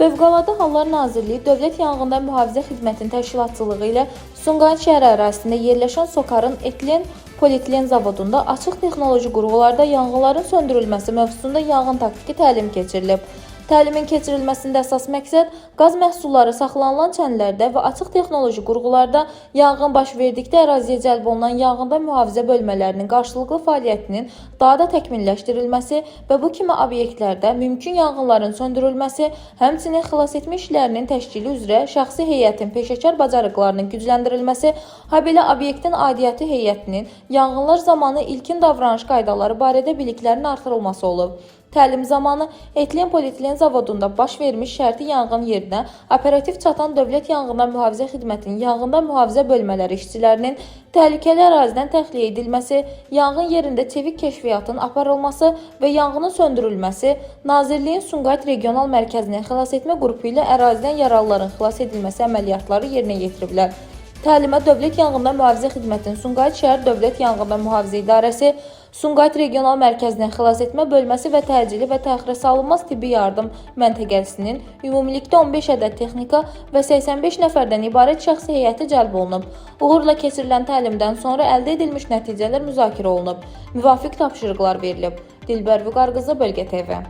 Fövqəladə Hallar Nazirliyi Dövlət Yanğından Mühafizə Xidmətinin təşkilatçılığı ilə Sumqayıt şəhər ərazisində yerləşən SOCAR-ın etilen polietilen zavodunda açıq texnoloji qurğularda yanğınların söndürülməsi mövzusunda yanğın taktiki təlim keçirilib. Təlimin keçirilməsində əsas məqsəd qaz məhsulları saxlanılan çənlərdə və açıq texnoloji qurğularda yanğın baş verdikdə əraziyə cəlb olunan yanğından mühafizə bölmələrinin qarşılıqlı fəaliyyətinin daha da təkmilləşdirilməsi və bu kimi obyektlərdə mümkün yanğınların söndürülməsi, həmçinin xilasetmə işlərinin təşkili üzrə şəxsi heyətin peşəkar bacarıqlarının gücləndirilməsi, habelə obyektin aidiyyəti heyətinin yanğınlar zamanı ilkin davranış qaydaları barədə biliklərinin artırılması olub. Təlim zamanı etilen polietilen zavodunda baş vermiş şərti yanğın yerinə operativ çatan Dövlət Yanğından Mühafizə Xidmətinin yanğından mühafizə bölmələri işçilərinin təhlükəli ərazidən təxliyə edilməsi, yanğın yerində çevik kəşfiyyatın aparılması və yanğının söndürülməsi, Nazirliyin Sumqayıt Regional Mərkəzinin xilasetmə qrupu ilə ərazidən yaralıların xilas edilməsi əməliyyatları yerinə yetiriblər. Təlimə Dövlət Yanğından Mühafizə Xidmətinin Sumqayıt şəhər Dövlət Yanğından Mühafizə İdarəsi, Sumqayıt Regional Mərkəzinin xilasetmə bölməsi və təcili və təxirə salınmaz tibbi yardım məntəqəsinin ümumilikdə 15 ədəd texnika və 85 nəfərdən ibarət şəxsi heyəti cəlb olunub. Uğurla keçirilən təlimdən sonra əldə edilmiş nəticələr müzakirə olunub. Müvafiq tapşırıqlar verilib. Dilbər Vüqar qızı, Bölgə TV.